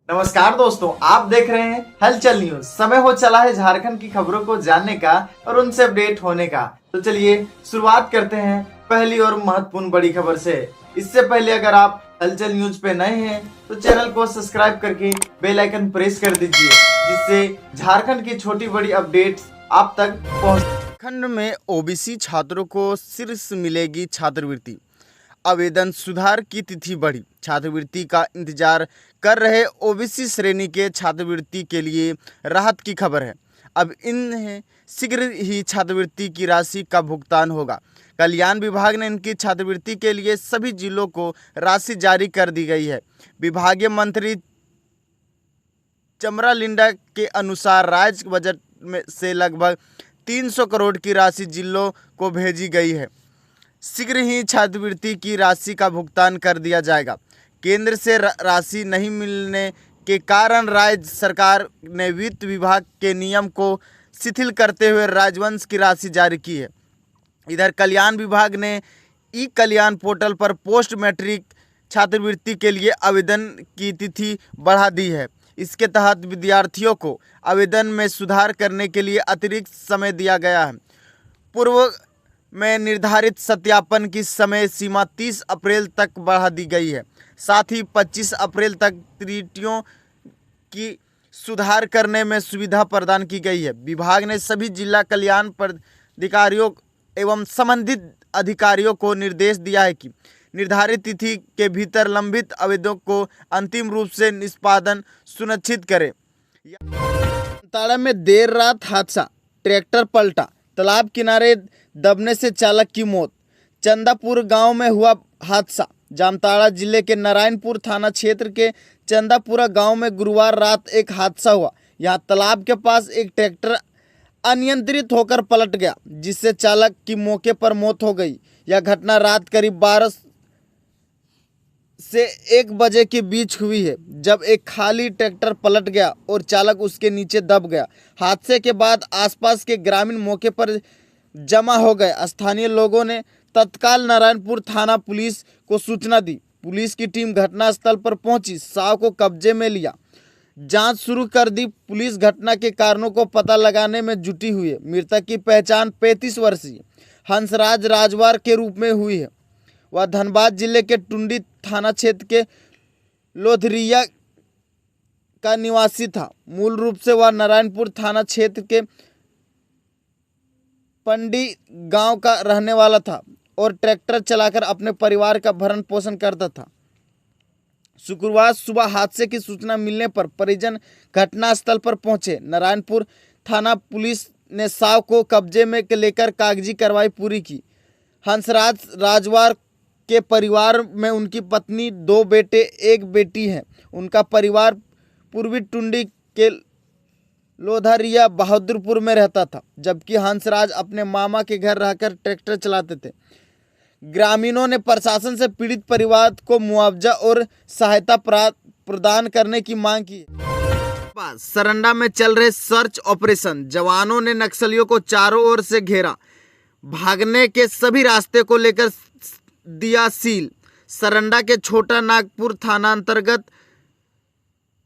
नमस्कार दोस्तों, आप देख रहे हैं हलचल न्यूज। समय हो चला है झारखंड की खबरों को जानने का और उनसे अपडेट होने का। तो चलिए शुरुआत करते हैं पहली और महत्वपूर्ण बड़ी खबर से। इससे पहले अगर आप हलचल न्यूज पे नए हैं तो चैनल को सब्सक्राइब करके बेल आइकन प्रेस कर दीजिए, जिससे झारखंड की छोटी बड़ी अपडेट्स आप तक पहुंच। झारखंड में ओबीसी छात्रों को शीर्ष मिलेगी छात्रवृत्ति। आवेदन सुधार की तिथि बढ़ी। छात्रवृत्ति का इंतजार कर रहे ओबीसी श्रेणी के छात्रवृत्ति के लिए राहत की खबर है। अब इन्हें शीघ्र ही छात्रवृत्ति की राशि का भुगतान होगा। कल्याण विभाग ने इनकी छात्रवृत्ति के लिए सभी जिलों को राशि जारी कर दी गई है। विभागीय मंत्री चमरा लिंडा के अनुसार राज्य बजट में से लगभग 300 करोड़ की राशि जिलों को भेजी गई है। शीघ्र ही छात्रवृत्ति की राशि का भुगतान कर दिया जाएगा। केंद्र से राशि नहीं मिलने के कारण राज्य सरकार ने वित्त विभाग के नियम को शिथिल करते हुए राजवंश की राशि जारी की है। इधर कल्याण विभाग ने ई कल्याण पोर्टल पर पोस्ट मैट्रिक छात्रवृत्ति के लिए आवेदन की तिथि बढ़ा दी है। इसके तहत विद्यार्थियों को आवेदन में सुधार करने के लिए अतिरिक्त समय दिया गया है। पूर्व में निर्धारित सत्यापन की समय सीमा 30 अप्रैल तक बढ़ा दी गई है। साथ ही 25 अप्रैल तक त्रुटियों की सुधार करने में सुविधा प्रदान की गई है। विभाग ने सभी जिला कल्याण पदाधिकारियों एवं संबंधित अधिकारियों को निर्देश दिया है कि निर्धारित तिथि के भीतर लंबित आवेदनों को अंतिम रूप से निष्पादन सुनिश्चित करें। जामताड़ा में देर रात हादसा, ट्रैक्टर पलटा, तालाब किनारे दबने से चालक की मौत। चंदापुर गांव में हुआ हादसा। जामताड़ा जिले के नारायणपुर थाना क्षेत्र के चंदापुरा गांव में गुरुवार रात एक हादसा हुआ। यहां तालाब के पास एक ट्रैक्टर अनियंत्रित होकर पलट गया, जिससे चालक की मौके पर मौत हो गई। यह घटना रात करीब 12 से 1 बजे के बीच हुई है, जब एक खाली ट्रैक्टर पलट गया और चालक उसके नीचे दब गया। हादसे के बाद आसपास के ग्रामीण मौके पर जमा हो गए। स्थानीय लोगों ने तत्काल नारायणपुर थाना पुलिस को सूचना दी। पुलिस की टीम घटनास्थल पर पहुंची, शव को कब्जे में लिया, जांच शुरू कर दी। पुलिस घटना के कारणों को पता लगाने में जुटी हुई है। मृतक की पहचान 35 वर्षीय हंसराज राजवार के रूप में हुई है। वह धनबाद जिले के टुंडी थाना क्षेत्र के लोधरिया का निवासी था। मूल रूप से वह नारायणपुर थाना क्षेत्र के पंडी गांव का रहने वाला था और ट्रैक्टर चलाकर अपने परिवार का भरण पोषण करता था। शुक्रवार सुबह हादसे की सूचना मिलने पर परिजन घटनास्थल पर पहुंचे। नारायणपुर थाना पुलिस ने शव को कब्जे में लेकर कागजी कार्रवाई पूरी की। हंसराज राजवार के परिवार में उनकी पत्नी, 2 बेटे, 1 बेटी है। उनका परिवार पूर्वी टुंडी के लोधारिया बहादुरपुर में रहता था, जबकि हंसराज अपने मामा के घर रहकर ट्रैक्टर चलाते थे। ग्रामीणों ने प्रशासन से पीड़ित परिवार को मुआवजा और सहायता प्रदान करने की मांग की। सरंडा में चल रहे सर्च ऑपरेशन, जवानों ने नक्सलियों को चारों ओर से घेरा। भागने के सभी रास्ते को लेकर दिया सील। सरंडा के छोटा नागपुर थाना अंतर्गत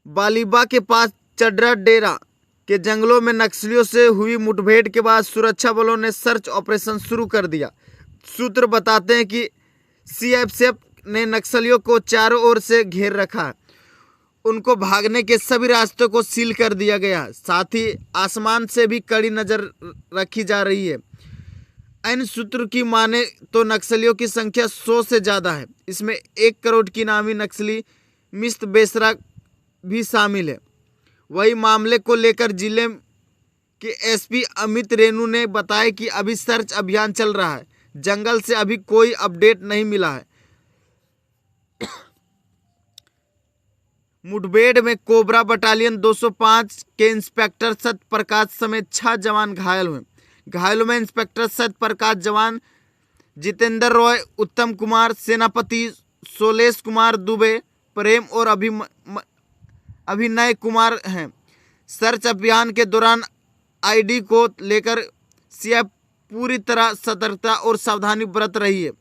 बालीबा के पास चड्रा डेरा के जंगलों में नक्सलियों से हुई मुठभेड़ के बाद सुरक्षा बलों ने सर्च ऑपरेशन शुरू कर दिया। सूत्र बताते हैं कि सीएफएफ ने नक्सलियों को चारों ओर से घेर रखा है। उनको भागने के सभी रास्तों को सील कर दिया गया है। साथ ही आसमान से भी कड़ी नजर रखी जा रही है। अन्य सूत्र की माने तो नक्सलियों की संख्या 100 से ज़्यादा है। इसमें 1 करोड़ की नामी नक्सली मिस्त बेसरा भी शामिल है। वही मामले को लेकर जिले के एसपी अमित रेणु ने बताया कि अभी सर्च अभियान चल रहा है। जंगल से अभी कोई अपडेट नहीं मिला है। मुठभेड़ में कोबरा बटालियन 205 के इंस्पेक्टर सत्य प्रकाश समेत 6 जवान घायल हुए। घायलों में इंस्पेक्टर सत्य प्रकाश, जवान जितेंद्र रॉय, उत्तम कुमार सेनापति, सोलेश कुमार दुबे, प्रेम और अभिनय कुमार हैं। सर्च अभियान के दौरान आईडी को लेकर सीएफ पूरी तरह सतर्कता और सावधानी बरत रही है।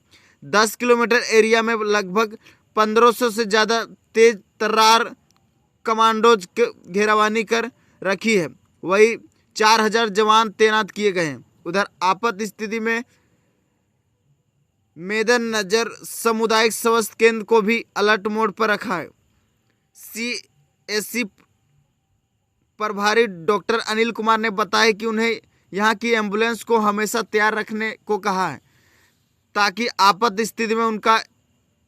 10 किलोमीटर एरिया में लगभग 1500 से ज़्यादा तेज तर्रार कमांडोज की घेराबंदी कर रखी है। वही 4000 जवान तैनात किए गए हैं। उधर आपात स्थिति में मेदननगर सामुदायिक स्वास्थ्य केंद्र को भी अलर्ट मोड पर रखा है। CSC प्रभारी डॉक्टर अनिल कुमार ने बताया कि उन्हें यहां की एम्बुलेंस को हमेशा तैयार रखने को कहा है ताकि आपात स्थिति में उनका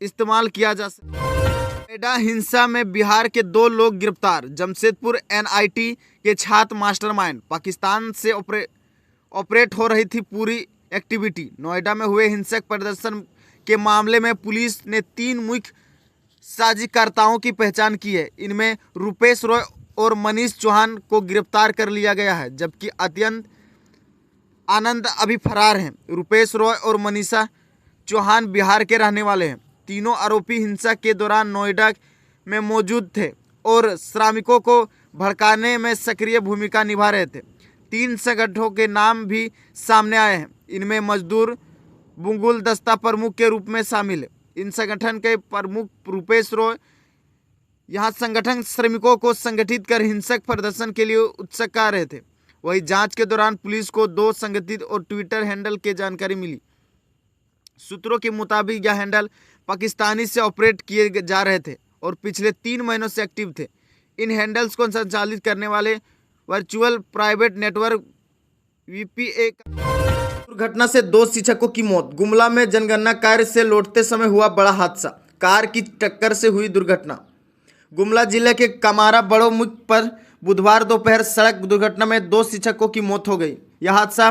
इस्तेमाल किया जा सके। नोएडा हिंसा में बिहार के 2 लोग गिरफ्तार। जमशेदपुर NIT के छात्र मास्टरमाइंड। पाकिस्तान से ऑपरेट हो रही थी पूरी एक्टिविटी। नोएडा में हुए हिंसक प्रदर्शन के मामले में पुलिस ने 3 मुख्य साजिशकर्ताओं की पहचान की है। इनमें रुपेश रॉय और मनीष चौहान को गिरफ्तार कर लिया गया है, जबकि अत्यंत आनंद अभी फरार हैं। रुपेश रॉय और मनीषा चौहान बिहार के रहने वाले हैं। तीनों आरोपी हिंसा के दौरान नोएडा में मौजूद थे और श्रमिकों को भड़काने में सक्रिय भूमिका निभा रहे थे। 3 संगठनों के नाम भी सामने आए हैं। इनमें मजदूर बुंगुल दस्ता प्रमुख के रूप में शामिल है। इन संगठन के प्रमुख रुपेश रॉय यहाँ संगठन श्रमिकों को संगठित कर हिंसक प्रदर्शन के लिए उत्सुक कर रहे थे। वही जांच के दौरान पुलिस को 2 संगठित और ट्विटर हैंडल की जानकारी मिली। सूत्रों के मुताबिक यह हैंडल पाकिस्तानी से ऑपरेट किए जा रहे थे और पिछले 3 महीनों से एक्टिव थे। इन हैंडल्स को संचालित करने वाले वर्चुअल प्राइवेट नेटवर्क VPA। दुर्घटना से 2 शिक्षकों की मौत। गुमला में जनगणना कार्य से लौटते समय हुआ बड़ा हादसा। कार की टक्कर से हुई दुर्घटना। गुमला जिले के कमारा बड़ो मुख पर बुधवार दोपहर सड़क दुर्घटना में 2 शिक्षकों की मौत हो गई। यह हादसा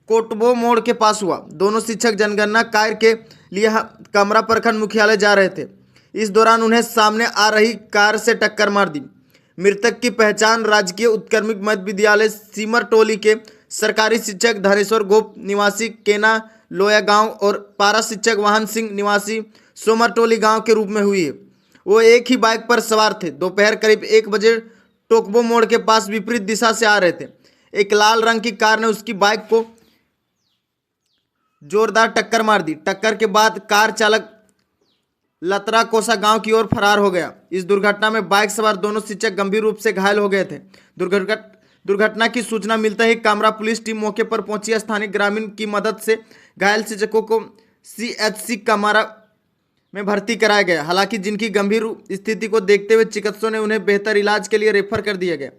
कोटबो मोड़ के पास हुआ। दोनों शिक्षक जनगणना कार्य के लिए कमरा प्रखंड मुख्यालय जा रहे थे। इस दौरान उन्हें सामने आ रही कार से टक्कर मार दी। मृतक की पहचान राजकीय उत्क्रमित मध्य विद्यालय सीमर टोली के सरकारी शिक्षक धनेश्वर गोप निवासी केना लोया गांव और पारा शिक्षक वाहन सिंह निवासी सोमर टोली गांव के रूप में हुई है। वो एक ही बाइक पर सवार थे। दोपहर करीब 1 बजे टोकबो मोड़ के पास विपरीत दिशा से आ रहे थे। एक लाल रंग की कार ने उसकी बाइक को जोरदार टक्कर मार दी। टक्कर के बाद कार चालक लतरा कोसा गांव की ओर फरार हो गया। इस दुर्घटना में बाइक सवार दोनों शिक्षक गंभीर रूप से घायल हो गए थे। दुर्घटना की सूचना मिलते ही कामरा पुलिस टीम मौके पर पहुंची। स्थानीय ग्रामीण की मदद से घायल शिक्षकों को CHC कामरा में भर्ती कराया गया। हालांकि जिनकी गंभीर स्थिति को देखते हुए चिकित्सकों ने उन्हें बेहतर इलाज के लिए रेफर कर दिया गया।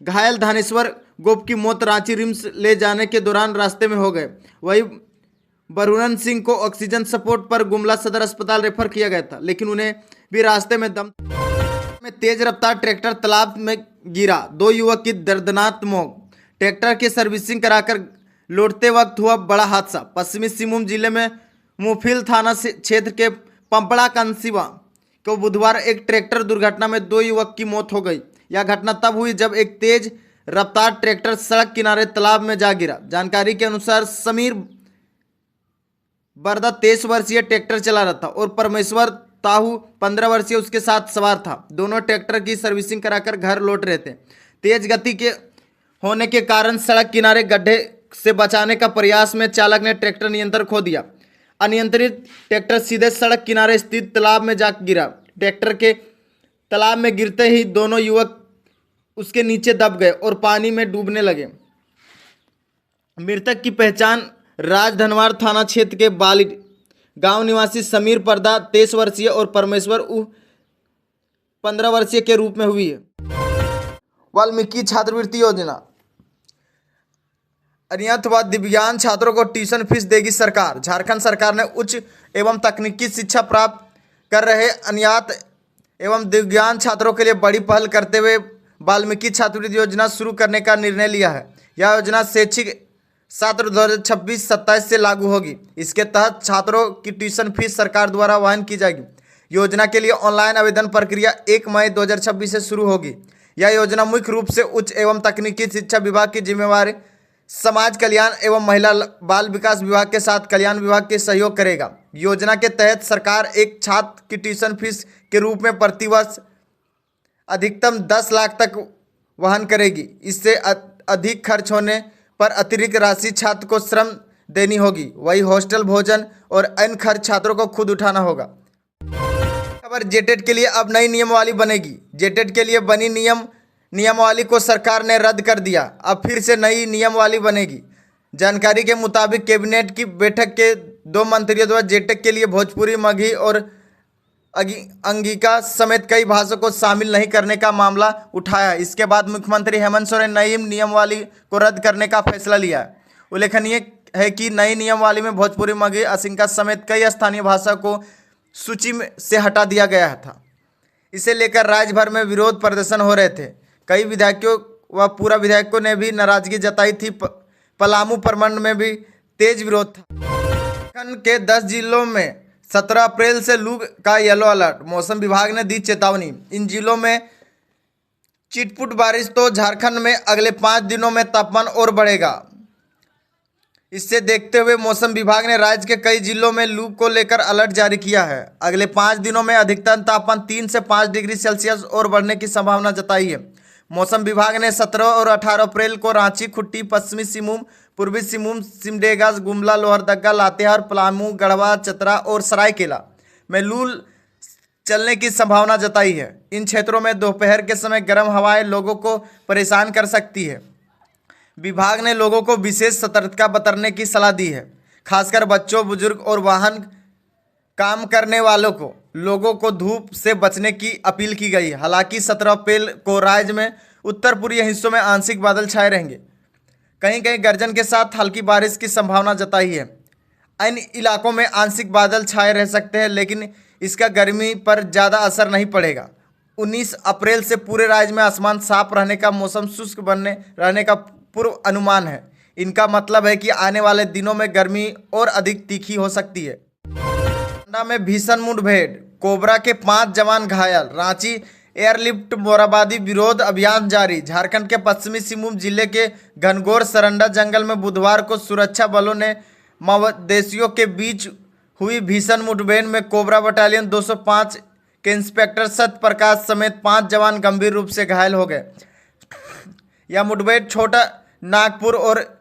घायल धानेश्वर गोप की मौत रांची रिम्स ले जाने के दौरान रास्ते में हो गए। वही बरुणन सिंह को ऑक्सीजन सपोर्ट पर गुमला सदर अस्पताल रेफर किया गया था, लेकिन उन्हें भी रास्ते में दम में तेज रफ्तार ट्रैक्टर तालाब में गिरा। 2 युवक की दर्दनाक मौत। ट्रैक्टर की सर्विसिंग कराकर लौटते वक्त हुआ बड़ा हादसा। पश्चिमी सिंहभूम जिले में मुफिल थाना क्षेत्र के पंपड़ा कंसीवा को बुधवार एक ट्रैक्टर दुर्घटना में 2 युवक की मौत हो गई। यह घटना तब हुई जब एक तेज रफ्तार ट्रैक्टर सड़क किनारे तालाब में जा गिरा। जानकारी के अनुसार समीर बरदा 23 वर्षीय ट्रैक्टर चला रहा था और परमेश्वर ताहू 15 वर्षीय उसके साथ सवार था। दोनों ट्रैक्टर की सर्विसिंग कराकर घर लौट रहे थे। तेज गति के होने के कारण सड़क किनारे गड्ढे से बचाने का प्रयास में चालक ने ट्रैक्टर नियंत्रण खो दिया। अनियंत्रित ट्रैक्टर सीधे सड़क किनारे स्थित तालाब में जा गिरा। ट्रैक्टर के तालाब में गिरते ही दोनों युवक उसके नीचे दब गए और पानी में डूबने लगे। मृतक की पहचान राजधनवार थाना क्षेत्र के बाली गांव निवासी समीर पर्दा 23 वर्षीय और परमेश्वर 15 वर्षीय के रूप में हुई है। वाल्मीकि छात्रवृत्ति योजना। अनियत व दिव्यांग छात्रों को ट्यूशन फीस देगी सरकार। झारखंड सरकार ने उच्च एवं तकनीकी शिक्षा प्राप्त कर रहे अनियत एवं दिव्यांग छात्रों के लिए बड़ी पहल करते हुए वाल्मीकि छात्रवृत्ति योजना शुरू करने का निर्णय लिया है। यह योजना शैक्षिक सत्र 2026-27 से लागू होगी। इसके तहत छात्रों की ट्यूशन फीस सरकार द्वारा वहन की जाएगी। योजना के लिए ऑनलाइन आवेदन प्रक्रिया 1 मई 2026 से शुरू होगी। यह योजना मुख्य रूप से उच्च एवं तकनीकी शिक्षा विभाग की जिम्मेवारी समाज कल्याण एवं महिला बाल विकास विभाग के साथ कल्याण विभाग के सहयोग करेगा। योजना के तहत सरकार एक छात्र की ट्यूशन फीस के रूप में प्रतिवर्ष अधिकतम 10 लाख तक वहन करेगी। इससे अधिक खर्च होने पर अतिरिक्त राशि छात्र को श्रम देनी होगी। वही हॉस्टल भोजन और अन्य खर्च छात्रों को खुद उठाना होगा। खबर जेटेट के लिए अब नई नियमावली बनेगी। जेटेट के लिए बनी नियमावली को सरकार ने रद्द कर दिया। अब फिर से नई नियमावली बनेगी। जानकारी के मुताबिक कैबिनेट की बैठक के 2 मंत्रियों द्वारा जेटेट के लिए भोजपुरी, मगही और अंगिका समेत कई भाषाओं को शामिल नहीं करने का मामला उठाया। इसके बाद मुख्यमंत्री हेमंत सोरेन ने नई नियमावली को रद्द करने का फैसला लिया है। उल्लेखनीय है कि नई नियमावली में भोजपुरी, मगही, अंगिका समेत कई स्थानीय भाषा को सूची से हटा दिया गया था। इसे लेकर राज्य भर में विरोध प्रदर्शन हो रहे थे। कई विधायकों व पूर्व विधायकों ने भी नाराजगी जताई थी। पलामू प्रमंड में भी तेज विरोध था। झारखंड के 10 जिलों में 17 अप्रैल से लू का येलो अलर्ट। मौसम विभाग ने दी चेतावनी। इन जिलों में चिटपुट बारिश तो झारखंड में अगले 5 दिनों में तापमान और बढ़ेगा। इससे देखते हुए मौसम विभाग ने राज्य के कई जिलों में लू को लेकर अलर्ट जारी किया है। अगले 5 दिनों में अधिकतम तापमान 3 से 5 डिग्री सेल्सियस और बढ़ने की संभावना जताई है। मौसम विभाग ने 17 और 18 अप्रैल को रांची, खुट्टी, पश्चिमी सिंहभूम, पूर्वी सिंहभूम, सिमडेगा, गुमला, लोहरदगा, लातेहार, पलामू, गढ़वा, चतरा और सरायकेला में लू चलने की संभावना जताई है। इन क्षेत्रों में दोपहर के समय गर्म हवाएं लोगों को परेशान कर सकती है। विभाग ने लोगों को विशेष सतर्कता बरतने की सलाह दी है। खासकर बच्चों, बुजुर्ग और वाहन काम करने वालों को लोगों को धूप से बचने की अपील की गई है। हालांकि 17 अप्रैल को राज्य में उत्तर पूर्वी हिस्सों में आंशिक बादल छाए रहेंगे। कहीं कहीं गर्जन के साथ हल्की बारिश की संभावना जताई है। अन्य इलाकों में आंशिक बादल छाए रह सकते हैं, लेकिन इसका गर्मी पर ज़्यादा असर नहीं पड़ेगा। 19 अप्रैल से पूरे राज्य में आसमान साफ रहने का, मौसम शुष्क रहने का पूर्व अनुमान है। इनका मतलब है कि आने वाले दिनों में गर्मी और अधिक तीखी हो सकती है। में भीषण मुठभेड़, कोबरा के 5 जवान घायल। रांची एयरलिफ्ट मोराबादी विरोध अभियान जारी। झारखंड के पश्चिमी सिंहभूम जिले के घनघोर सरंडा जंगल में बुधवार को सुरक्षा बलों ने माओवादियों के बीच हुई भीषण मुठभेड़ में कोबरा बटालियन 205 के इंस्पेक्टर सत्य प्रकाश समेत 5 जवान गंभीर रूप से घायल हो गए। यह मुठभेड़ छोटा नागपुर और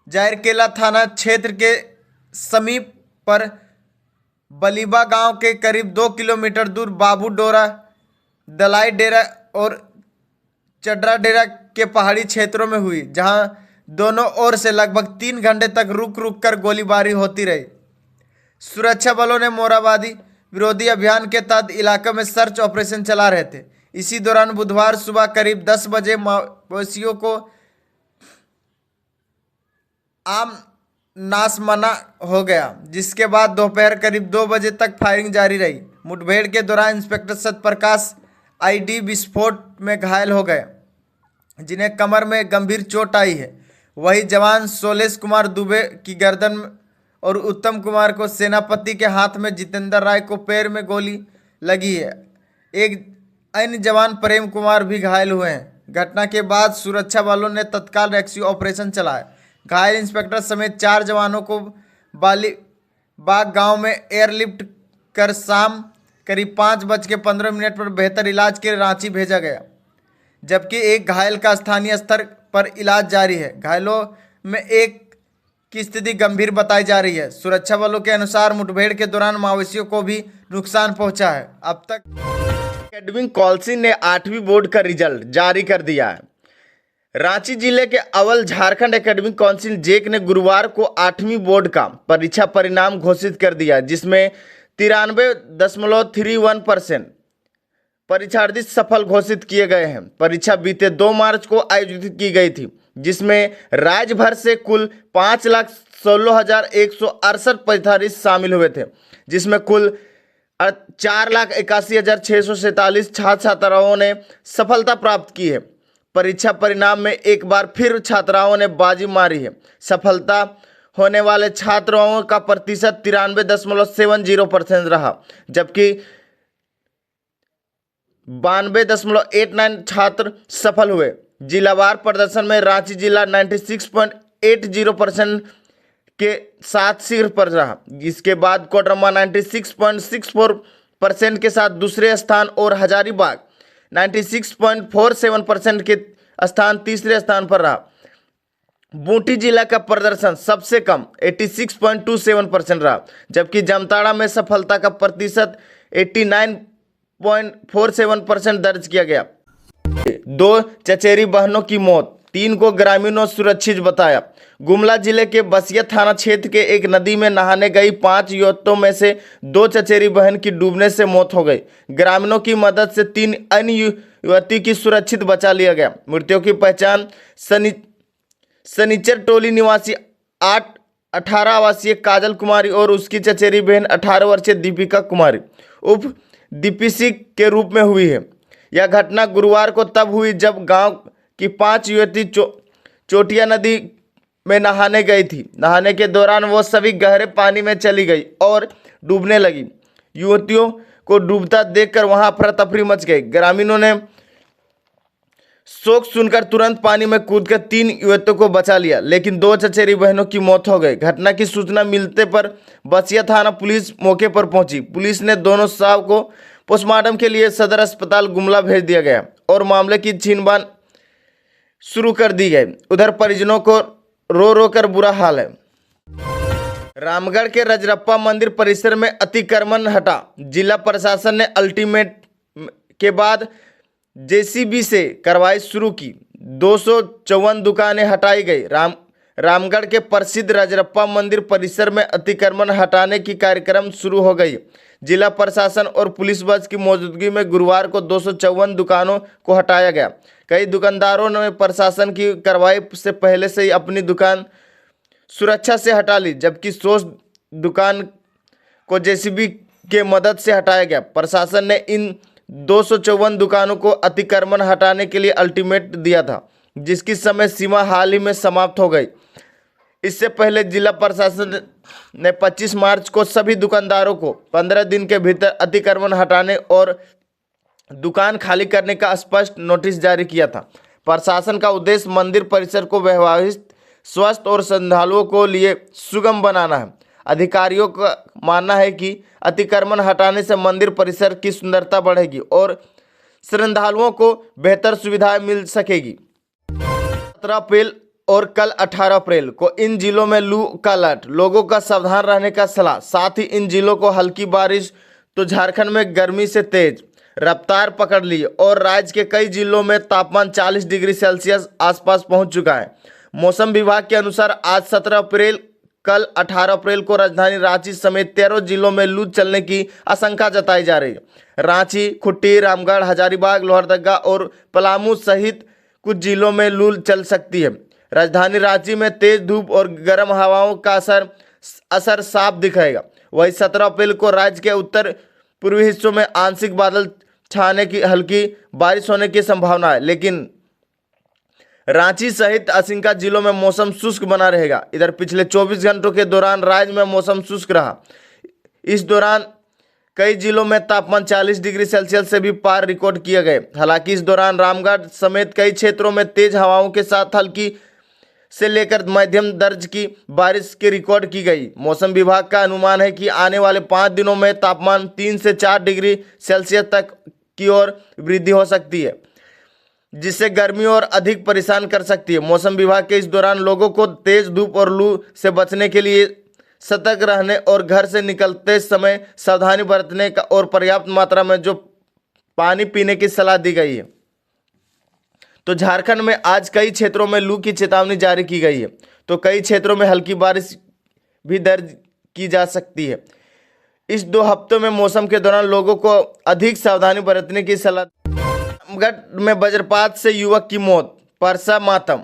जायरकेला थाना क्षेत्र के समीप पर बलीबा गांव के करीब 2 किलोमीटर दूर बाबू डोरा, दलाई डेरा और चड्रा डेरा के पहाड़ी क्षेत्रों में हुई, जहां दोनों ओर से लगभग 3 घंटे तक रुक रुक कर गोलीबारी होती रही। सुरक्षा बलों ने मोराबादी विरोधी अभियान के तहत इलाके में सर्च ऑपरेशन चला रहे थे। इसी दौरान बुधवार सुबह करीब 10 बजे माओवादियों को आम नासमना हो गया, जिसके बाद दोपहर करीब 2 बजे तक फायरिंग जारी रही। मुठभेड़ के दौरान इंस्पेक्टर सत्यप्रकाश आईडी विस्फोट में घायल हो गए, जिन्हें कमर में गंभीर चोट आई है। वही जवान शोलेश कुमार दुबे की गर्दन और उत्तम कुमार को सेनापति के हाथ में, जितेंद्र राय को पैर में गोली लगी है। एक अन्य जवान प्रेम कुमार भी घायल हुए हैं। घटना के बाद सुरक्षा बलों ने तत्काल रेस्क्यू ऑपरेशन चलाया। घायल इंस्पेक्टर समेत 4 जवानों को बालीबाग गांव में एयरलिफ्ट कर शाम करीब 5:15 पर बेहतर इलाज के लिए रांची भेजा गया, जबकि एक घायल का स्थानीय स्तर पर इलाज जारी है। घायलों में एक की स्थिति गंभीर बताई जा रही है। सुरक्षा बलों के अनुसार मुठभेड़ के दौरान माओवादियों को भी नुकसान पहुंचा है। अब तक एकेडमिक काउंसिल ने 8वीं बोर्ड का रिजल्ट जारी कर दिया है। रांची जिले के अव्वल झारखंड एकेडमिक काउंसिल जेक ने गुरुवार को 8वीं बोर्ड का परीक्षा परिणाम घोषित कर दिया, जिसमें 93.31% परीक्षार्थी सफल घोषित किए गए हैं। परीक्षा बीते 2 मार्च को आयोजित की गई थी, जिसमें राज्य भर से कुल 5,16,168 परीक्षार्थी शामिल हुए थे, जिसमें कुल 4,81,647 छात्र छात्राओं ने सफलता प्राप्त की है। परीक्षा परिणाम में एक बार फिर छात्राओं ने बाजी मारी है। सफलता होने वाले छात्रों का प्रतिशत 93.70% रहा, जबकि 92.89 छात्र सफल हुए। जिलावार प्रदर्शन में रांची जिला 96.80% के साथ शीर्ष पर रहा। इसके बाद कोडरमा 96.64% के साथ दूसरे स्थान और हजारीबाग 96.47% के स्थान तीसरे स्थान पर रहा। बूंटी जिला का प्रदर्शन सबसे कम 86.27% रहा, जबकि जामताड़ा में सफलता का प्रतिशत 0.47% दर्ज किया गया। 2 चचेरी बहनों की मौत, 3 को ग्रामीणों सुरक्षित बताया। गुमला जिले के बसिया थाना क्षेत्र के एक नदी में नहाने गई 5 युवतियों में से 2 चचेरी बहन की डूबने से मौत हो गई। ग्रामीणों की मदद से 3 अन्य युवती की सुरक्षित बचा लिया गया। मृतकों की पहचान सनीचर टोली निवासी 18 आवासीय काजल कुमारी और उसकी चचेरी बहन 18 वर्षीय दीपिका कुमारी उर्फ दीपीसी के रूप में हुई है। यह घटना गुरुवार को तब हुई जब गांव की 5 युवती चोटिया नदी में नहाने गई थी। नहाने के दौरान वो सभी गहरे पानी में चली गई और डूबने लगी। युवतियों को डूबता देखकर वहां अफरा तफरी मच गई। ग्रामीणों ने शोक सुनकर तुरंत पानी में कूदकर 3 युवतियों को बचा लिया, लेकिन 2 चचेरी बहनों की मौत हो गई। घटना की सूचना मिलते पर बसिया थाना पुलिस मौके पर पहुंची। पुलिस ने दोनों शव को पोस्टमार्टम के लिए सदर अस्पताल गुमला भेज दिया गया और मामले की छीनबीन शुरू कर दी गई। उधर परिजनों को रो रो कर बुरा हाल है। रामगढ़ के रजरप्पा मंदिर परिसर में अतिक्रमण हटा, जिला प्रशासन ने अल्टीमेट के बाद जेसीबी से कार्रवाई शुरू की। 254 दुकानें हटाई गई। रामगढ़ के प्रसिद्ध रजरप्पा मंदिर परिसर में अतिक्रमण हटाने की कार्यक्रम शुरू हो गई। जिला प्रशासन और पुलिस बल की मौजूदगी में गुरुवार को 254 दुकानों को हटाया गया। कई दुकानदारों ने प्रशासन की कार्रवाई से पहले से ही अपनी दुकान सुरक्षा से हटा ली, जबकि 100 दुकान को जेसीबी के मदद से हटाया गया। प्रशासन ने इन 254 दुकानों को अतिक्रमण हटाने के लिए अल्टीमेट दिया था, जिसकी समय सीमा हाल ही में समाप्त हो गई। इससे पहले जिला प्रशासन ने 25 मार्च को सभी दुकानदारों को 15 दिन के भीतर अतिक्रमण हटाने और दुकान खाली करने का स्पष्ट नोटिस जारी किया था। प्रशासन का उद्देश्य मंदिर परिसर को व्यवस्थित, स्वस्थ और श्रद्धालुओं को लिए सुगम बनाना है। अधिकारियों का मानना है कि अतिक्रमण हटाने से मंदिर परिसर की सुंदरता बढ़ेगी और श्रद्धालुओं को बेहतर सुविधाएं मिल सकेगी। 17 अप्रैल और कल 18 अप्रैल को इन जिलों में लू का अलर्ट, लोगों का सावधान रहने का सलाह। साथ ही इन जिलों को हल्की बारिश तो झारखंड में गर्मी से तेज रफ्तार पकड़ ली और राज्य के कई जिलों में तापमान 40 डिग्री सेल्सियस आसपास पहुंच चुका है। मौसम विभाग के अनुसार आज 17 अप्रैल, कल 18 अप्रैल को राजधानी रांची समेत 13 जिलों में लू चलने की आशंका जताई जा रही है। रांची, खूंटी, रामगढ़, हजारीबाग, लोहरदगा और पलामू सहित कुछ जिलों में लू चल सकती है। राजधानी रांची में तेज धूप और गर्म हवाओं का असर साफ दिखेगा। वहीं 17 अप्रैल को राज्य के उत्तर पूर्वी हिस्सों में आंशिक बादल छाने की हल्की बारिश होने की संभावना है, लेकिन रांची सहित आसिंका जिलों में मौसम शुष्क बना रहेगा। इधर पिछले 24 घंटों के दौरान राज्य में मौसम शुष्क रहा। इस दौरान कई जिलों में तापमान 40 डिग्री सेल्सियस से भी पार रिकॉर्ड किए गए। हालांकि इस दौरान रामगढ़ समेत कई क्षेत्रों में तेज हवाओं के साथ हल्की से लेकर मध्यम दर्ज की बारिश की रिकॉर्ड की गई। मौसम विभाग का अनुमान है कि आने वाले 5 दिनों में तापमान 3 से 4 डिग्री सेल्सियस तक की ओर वृद्धि हो सकती है, जिससे गर्मी और अधिक परेशान कर सकती है। मौसम विभाग के इस दौरान लोगों को तेज धूप और लू से बचने के लिए सतर्क रहने और घर से निकलते समय सावधानी बरतने का और पर्याप्त मात्रा में जो पानी पीने की सलाह दी गई है। तो झारखंड में आज कई क्षेत्रों में लू की चेतावनी जारी की गई है, तो कई क्षेत्रों में हल्की बारिश भी दर्ज की जा सकती है। इस 2 हफ्तों में मौसम के दौरान लोगों को अधिक सावधानी बरतने की सलाह। रामगढ़ में वज्रपात से युवक की मौत, परसा मातम।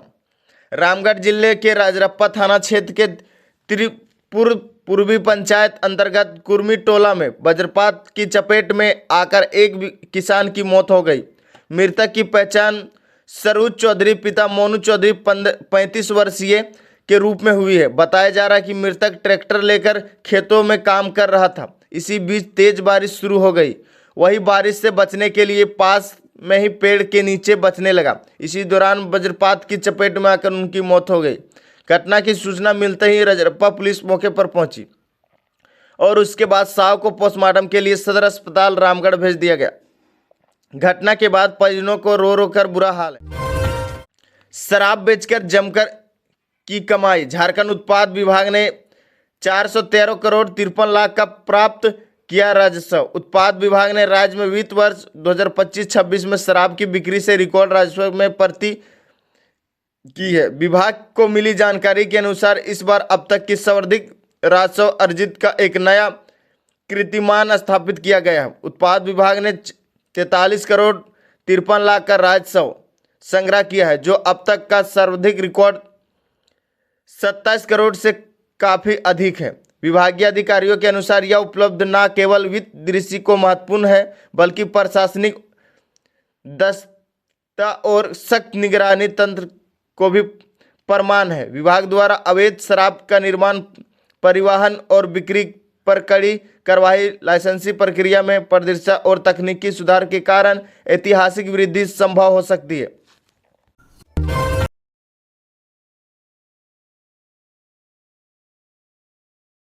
रामगढ़ जिले के रजरप्पा थाना क्षेत्र के त्रिपुर पूर्वी पंचायत अंतर्गत कुर्मी टोला में वज्रपात की चपेट में आकर एक किसान की मौत हो गई। मृतक की पहचान सरोज चौधरी पिता मोनू चौधरी 35 वर्षीय के रूप में हुई है। बताया जा रहा है कि मृतक ट्रैक्टर लेकर खेतों में काम कर रहा था। इसी बीच तेज बारिश शुरू हो गई। वही बारिश से बचने के लिए पास में ही पेड़ के नीचे बचने लगा। इसी दौरान वज्रपात की चपेट में आकर उनकी मौत हो गई। घटना की सूचना मिलते ही रजरप्पा पुलिस मौके पर पहुंची और उसके बाद शव को पोस्टमार्टम के लिए सदर अस्पताल रामगढ़ भेज दिया गया। घटना के बाद परिजनों को रो रो कर बुरा हाल है। शराब बेचकर जमकर की कमाई, झारखंड उत्पाद विभाग ने 413 करोड़ 53 लाख का प्राप्त किया राजस्व। उत्पाद विभाग ने राज्य में वित्त वर्ष 2025-26 में शराब की बिक्री से रिकॉर्ड राजस्व में प्रति की है। विभाग को मिली जानकारी के अनुसार इस बार अब तक की सर्वाधिक राजस्व अर्जित का एक नया कीर्तिमान स्थापित किया गया है। उत्पाद विभाग ने 43 करोड़ 53 लाख का राजस्व संग्रह किया है, जो अब तक का सर्वाधिक रिकॉर्ड 27 करोड़ से काफी अधिक है। विभागीय अधिकारियों के अनुसार यह उपलब्ध न केवल वित्त दृष्टि को महत्वपूर्ण है, बल्कि प्रशासनिक दक्षता और सख्त निगरानी तंत्र को भी प्रमाण है। विभाग द्वारा अवैध शराब का निर्माण, परिवहन और बिक्री पर कड़ी कार्रवाई, लाइसेंसी प्रक्रिया में पारदर्शिता और तकनीकी सुधार के कारण ऐतिहासिक वृद्धि संभव हो सकती है।